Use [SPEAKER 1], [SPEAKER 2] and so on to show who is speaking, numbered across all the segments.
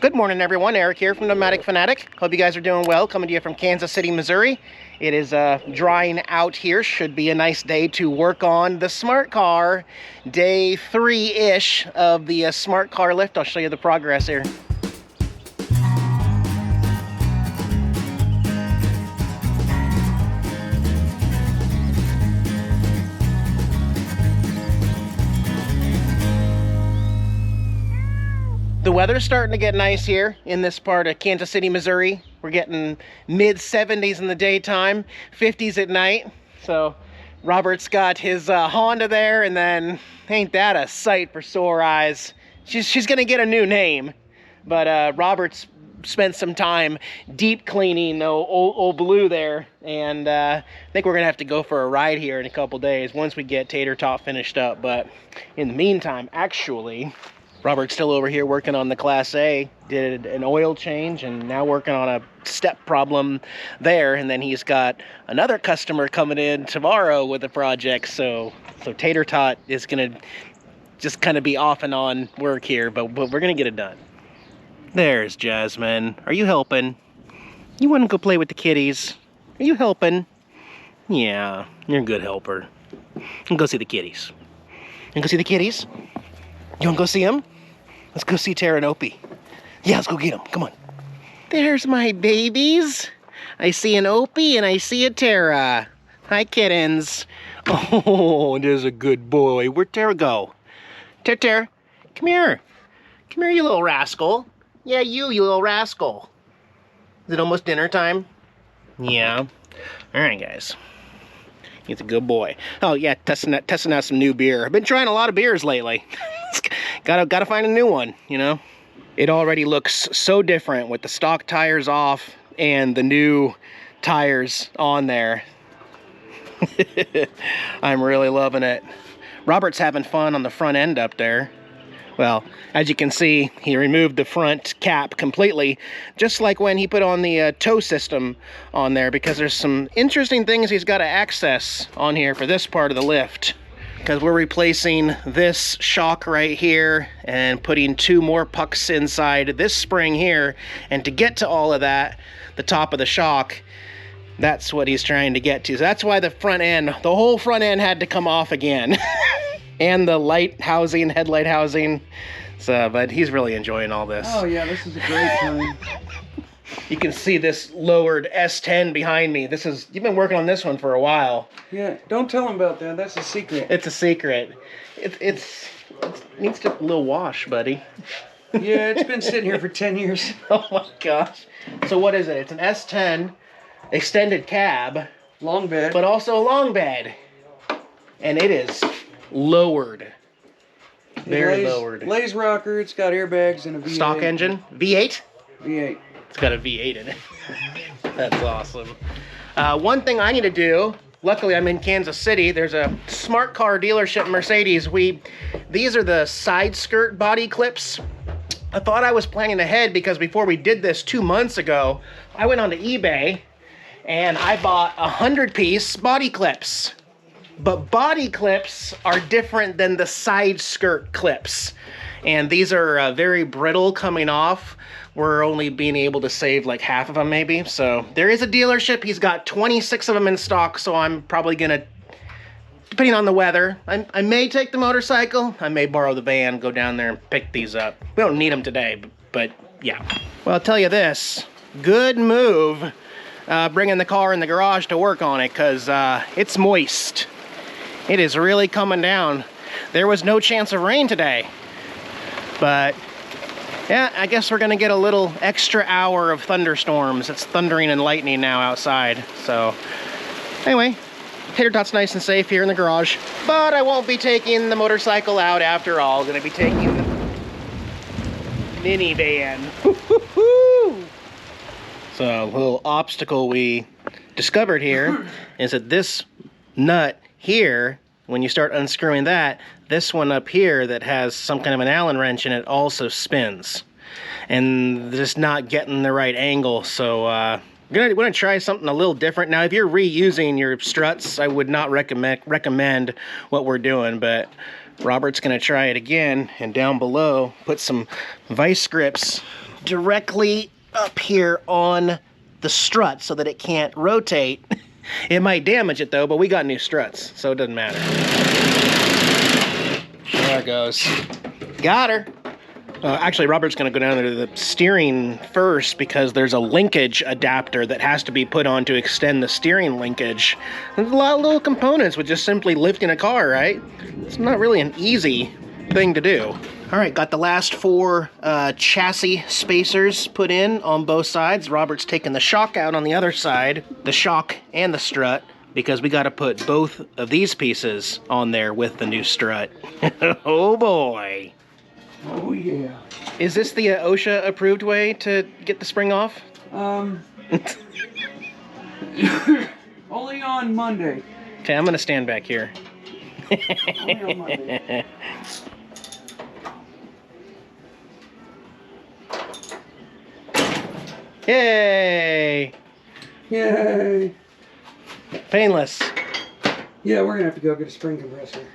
[SPEAKER 1] Good morning, everyone. Eric here from Nomadic Fanatic. Hope you guys are doing well. Coming to you from Kansas City, Missouri. It is drying out here. Should be a nice day to work on the smart car. Day 3-ish of the smart car lift. I'll show you the progress here. The weather's starting to get nice here in this part of Kansas City, Missouri. We're getting mid-70s in the daytime, 50s at night. So Robert's got his Honda there, and then ain't that a sight for sore eyes. She's gonna get a new name, but Robert's spent some time deep cleaning old Blue there, and I think we're gonna have to go for a ride here in a couple days once we get Tater Tot finished up. But in the meantime, actually, Robert's still over here working on the Class A, did an oil change, and now working on a step problem there. And then he's got another customer coming in tomorrow with a project. So Tater Tot is gonna just kind of be off and on work here, but we're gonna get it done. There's Jasmine. Are you helping? You want to go play with the kitties? Are you helping? Yeah, you're a good helper. And go see the kitties. And go see the kitties? You want to go see them? Let's go see Tara and Opie. Yeah, let's go get them. Come on. There's my babies. I see an Opie and I see a Tara. Hi, kittens. Oh, there's a good boy. Where'd Tara go? Tara, come here. Come here, you little rascal. Yeah, you little rascal. Is it almost dinner time? Yeah. All right, guys. He's a good boy. Oh yeah, testing out some new beer. I've been trying a lot of beers lately. Gotta find a new one, you know? It already looks so different with the stock tires off and the new tires on there. I'm really loving it. Robert's having fun on the front end up there. Well, as you can see, he removed the front cap completely, just like when he put on the tow system on there, because there's some interesting things he's got to access on here for this part of the lift. Because we're replacing this shock right here and putting 2 more pucks inside this spring here. And to get to all of that, the top of the shock, that's what he's trying to get to. So that's why the front end, the whole front end had to come off again. And the light housing, headlight housing. So, but he's really enjoying all this.
[SPEAKER 2] Oh yeah, this is a great time.
[SPEAKER 1] You can see this lowered S10 behind me. You've been working on this one for a while.
[SPEAKER 2] Yeah, don't tell him about that. That's a secret.
[SPEAKER 1] It's a secret. It needs a little wash, buddy.
[SPEAKER 2] Yeah, it's been sitting here for 10 years.
[SPEAKER 1] Oh my gosh. So what is it? It's an S10 extended cab.
[SPEAKER 2] Long bed.
[SPEAKER 1] But also a long bed. And it is lowered. Very lowered.
[SPEAKER 2] Lays rocker, it's got airbags and a V8.
[SPEAKER 1] Stock engine? V8?
[SPEAKER 2] V8.
[SPEAKER 1] It's got a V8 in it. That's awesome. One thing I need to do, luckily I'm in Kansas City, there's a smart car dealership, Mercedes. These are the side skirt body clips. I thought I was planning ahead because before we did this 2 months ago, I went onto eBay and I bought 100-piece body clips. But body clips are different than the side skirt clips. And these are very brittle coming off. We're only being able to save like half of them maybe. So there is a dealership. He's got 26 of them in stock. So I'm probably gonna, depending on the weather, I may take the motorcycle. I may borrow the van, go down there and pick these up. We don't need them today, but yeah. Well, I'll tell you this, good move bringing the car in the garage to work on it, because it's moist. It is really coming down. There was no chance of rain today. But yeah, I guess we're gonna get a little extra hour of thunderstorms. It's thundering and lightning now outside. So anyway, Tater Tot's nice and safe here in the garage. But I won't be taking the motorcycle out after all. Gonna be taking the minivan. So a little obstacle we discovered here is that this nut here, when you start unscrewing that, this one up here that has some kind of an Allen wrench in it also spins. And just not getting the right angle. So we're gonna try something a little different. Now, if you're reusing your struts, I would not recommend what we're doing, but Robert's gonna try it again, and down below, put some vice grips directly up here on the strut so that it can't rotate. It might damage it though, but we got new struts, so it doesn't matter. There it goes. Got her. Actually, Robert's going to go down there to the steering first because there's a linkage adapter that has to be put on to extend the steering linkage. There's a lot of little components with just simply lifting a car, right? It's not really an easy thing to do. All right, got the last 4 chassis spacers put in on both sides. Robert's taking the shock out on the other side, the shock and the strut, because we got to put both of these pieces on there with the new strut. Oh boy.
[SPEAKER 2] Oh yeah.
[SPEAKER 1] Is this the OSHA approved way to get the spring off?
[SPEAKER 2] Only on Monday.
[SPEAKER 1] Okay, I'm gonna stand back here.
[SPEAKER 2] Only on Monday.
[SPEAKER 1] Yay!
[SPEAKER 2] Yay!
[SPEAKER 1] Painless.
[SPEAKER 2] Yeah, we're gonna have to go get a spring compressor.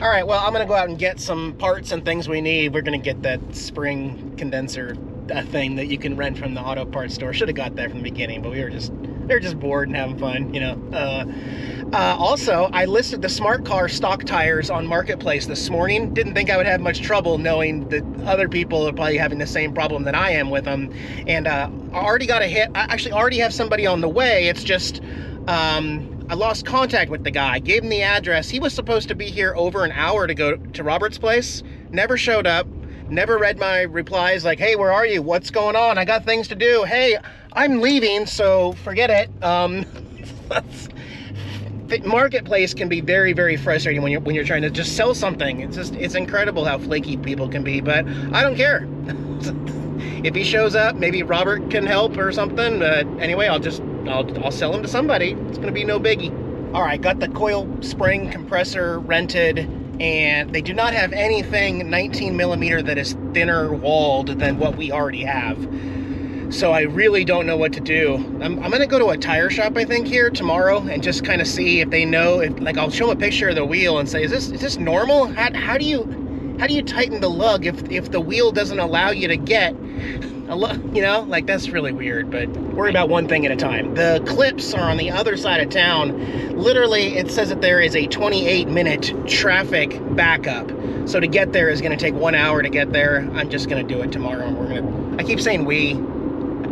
[SPEAKER 1] All right, well, I'm gonna go out and get some parts and things we need. We're gonna get that spring condenser thing that you can rent from the auto parts store. Should have got that from the beginning, but we were just bored and having fun, you know. Also, I listed the smart car stock tires on Marketplace this morning. Didn't think I would have much trouble knowing that other people are probably having the same problem that I am with them. And I already got a hit. I actually already have somebody on the way. It's just I lost contact with the guy. Gave him the address. He was supposed to be here over an hour to go to Robert's place. Never showed up. Never read my replies like, hey, where are you? What's going on? I got things to do. Hey, I'm leaving, so forget it. Marketplace can be very, very frustrating when you're trying to just sell something. It's incredible how flaky people can be, but I don't care. If he shows up, maybe Robert can help or something. But anyway, I'll sell him to somebody. It's gonna be no biggie. All right, got the coil spring compressor rented, and they do not have anything 19 millimeter that is thinner walled than what we already have. So I really don't know what to do. I'm gonna go to a tire shop, I think, here tomorrow and just kind of see if they know, like I'll show them a picture of the wheel and say, is this normal? How do you tighten the lug if the wheel doesn't allow you to get a lug, you know? Like, that's really weird, but worry about one thing at a time. The clips are on the other side of town. Literally, it says that there is a 28-minute traffic backup. So to get there is gonna take 1 hour to get there. I'm just gonna do it tomorrow, and I keep saying we.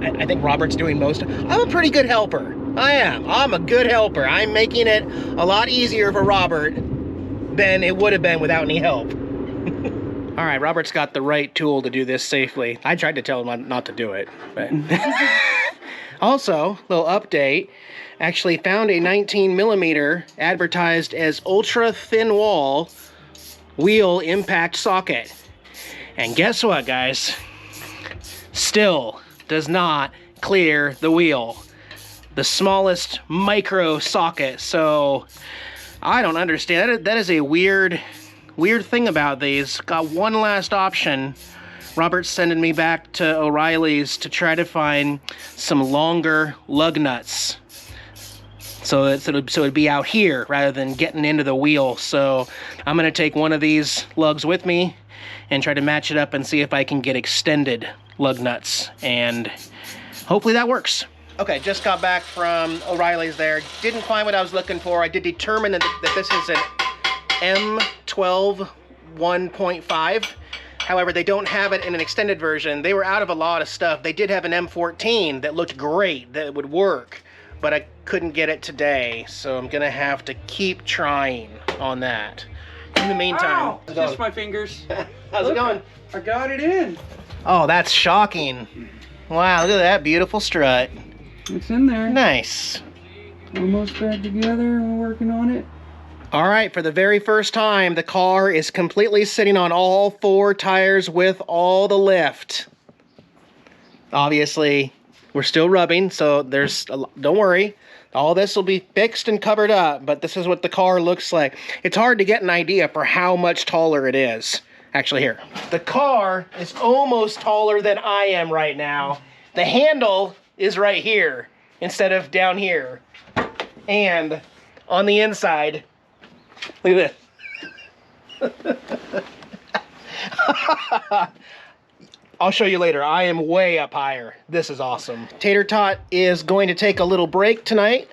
[SPEAKER 1] I think Robert's doing most. I'm a pretty good helper. I am. I'm a good helper. I'm making it a lot easier for Robert than it would have been without any help. All right, Robert's got the right tool to do this safely. I tried to tell him not to do it, but. Also, little update. Actually found a 19 millimeter advertised as ultra thin wall wheel impact socket. And guess what, guys? Still does not clear the wheel. The smallest micro socket. So I don't understand. That is a weird thing about these. Got one last option. Robert's sending me back to O'Reilly's to try to find some longer lug nuts. So it'd be out here rather than getting into the wheel. So I'm gonna take one of these lugs with me and try to match it up and see if I can get extended lug nuts, and hopefully that works. Okay, just got back from O'Reilly's there. Didn't find what I was looking for. I did determine that this is an M12 1.5. However, they don't have it in an extended version. They were out of a lot of stuff. They did have an M14 that looked great, that would work, but I couldn't get it today, so I'm gonna have to keep trying on that. In the meantime,
[SPEAKER 2] ow, just my fingers.
[SPEAKER 1] How's it going?
[SPEAKER 2] I got it in.
[SPEAKER 1] Oh, that's shocking. Wow, look at that beautiful strut.
[SPEAKER 2] It's in there.
[SPEAKER 1] Nice.
[SPEAKER 2] Almost back together. We're working on it.
[SPEAKER 1] All right, for the very first time, the car is completely sitting on all 4 tires with all the lift. Obviously, we're still rubbing, so don't worry. All this will be fixed and covered up, but this is what the car looks like. It's hard to get an idea for how much taller it is. Actually, here. The car is almost taller than I am right now. The handle is right here instead of down here. And on the inside, look at this. I'll show you later. I am way up higher. This is awesome. Tater Tot is going to take a little break tonight.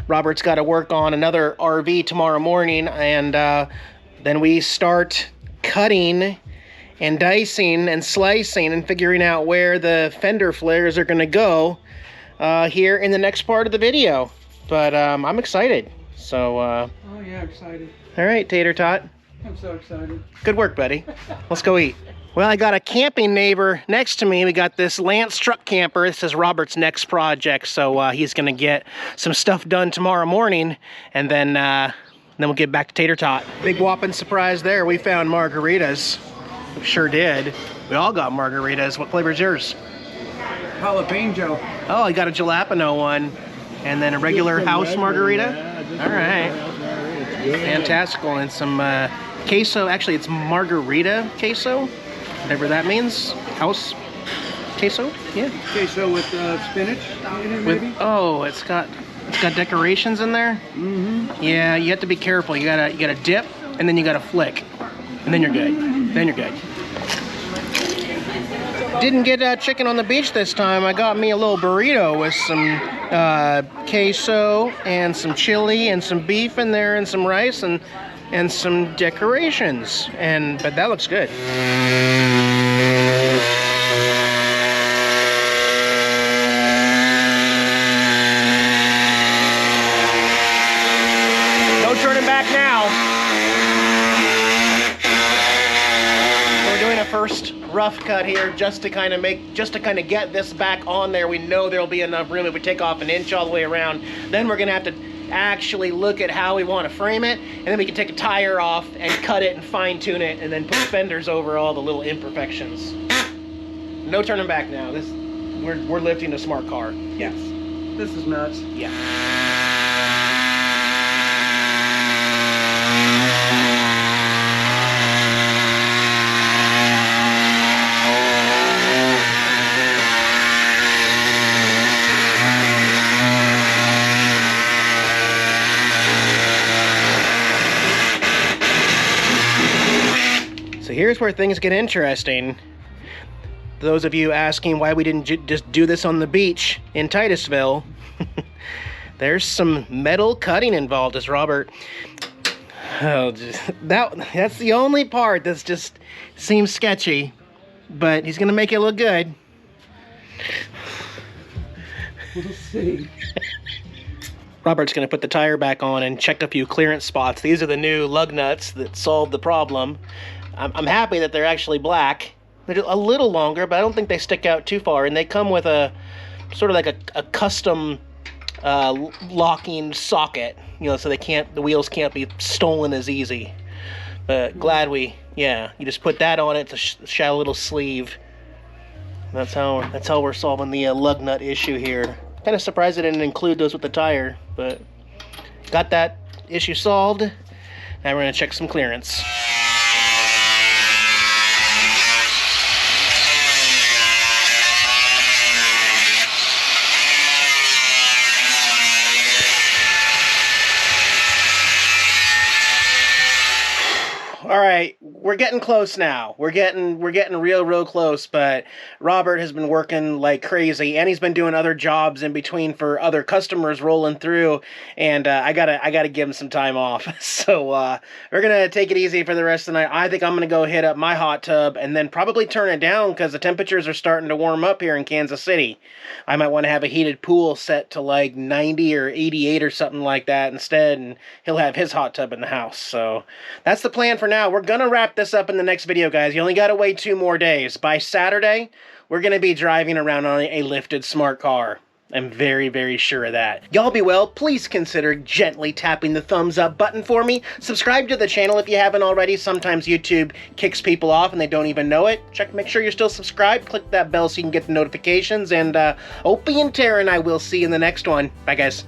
[SPEAKER 1] Robert's got to work on another RV tomorrow morning, and then we start cutting and dicing and slicing and figuring out where the fender flares are going to go here in the next part of the video. But I'm excited. So,
[SPEAKER 2] oh yeah, excited.
[SPEAKER 1] All right, Tater Tot.
[SPEAKER 2] I'm so excited.
[SPEAKER 1] Good work, buddy. Let's go eat. Well, I got a camping neighbor next to me. We got this Lance truck camper. This is Robert's next project, so he's going to get some stuff done tomorrow morning, and then we'll get back to Tater Tot. Big whopping surprise there. We found margaritas. We sure did. We all got margaritas. What flavor is yours?
[SPEAKER 2] Jalapeno.
[SPEAKER 1] Oh, I got a jalapeno one, and then a regular house margarita. All right. Fantastical. And some queso. Actually, it's margarita queso. Whatever that means. House queso. Yeah.
[SPEAKER 2] Queso with spinach in it, maybe?
[SPEAKER 1] Oh, it's got decorations in there.
[SPEAKER 2] Mm-hmm.
[SPEAKER 1] Yeah, you have to be careful. You gotta dip, and then you gotta flick, and then you're good. Then you're good. Didn't get chicken on the beach this time. I got me a little burrito with some queso and some chili and some beef in there and some rice and some decorations. But that looks good. No turning back now. We're doing a first rough cut here just to kind of get this back on there. We know there'll be enough room if we take off an inch all the way around. Then we're gonna have to actually look at how we want to frame it, and then we can take a tire off and cut it and fine tune it, and then put fenders over all the little imperfections. No turning back now. We're lifting a smart car.
[SPEAKER 2] Yes. This is nuts.
[SPEAKER 1] Yeah. So here's where things get interesting. Those of you asking why we didn't just do this on the beach in Titusville, there's some metal cutting involved, as Robert. Oh, that's the only part that's just seems sketchy, but he's gonna make it look good.
[SPEAKER 2] We'll see.
[SPEAKER 1] Robert's gonna put the tire back on and check a few clearance spots. These are the new lug nuts that solved the problem. I'm happy that they're actually black. They're a little longer, but I don't think they stick out too far. And they come with a sort of like a custom locking socket, you know, so the wheels can't be stolen as easy. But glad you just put that on it to shallow little sleeve. That's how we're solving the lug nut issue here. Kind of surprised I didn't include those with the tire, but got that issue solved. Now we're gonna check some clearance. All right, we're getting close now. We're getting real close, but Robert has been working like crazy, and he's been doing other jobs in between for other customers rolling through, and I gotta give him some time off. So we're gonna take it easy for the rest of the night. I think I'm gonna go hit up my hot tub and then probably turn it down because the temperatures are starting to warm up here in Kansas City. I might want to have a heated pool set to like 90 or 88 or something like that instead, and he'll have his hot tub in the house. So that's the plan for now. We're gonna wrap this up in the next video, guys. You only gotta wait 2 more days. By Saturday, we're gonna be driving around on a lifted smart car. I'm very, very sure of that. Y'all be well. Please consider gently tapping the thumbs up button for me. Subscribe to the channel if you haven't already. Sometimes YouTube kicks people off and they don't even know it. Make sure you're still subscribed. Click that bell so you can get the notifications. And Opie and Tara and I will see you in the next one. Bye, guys.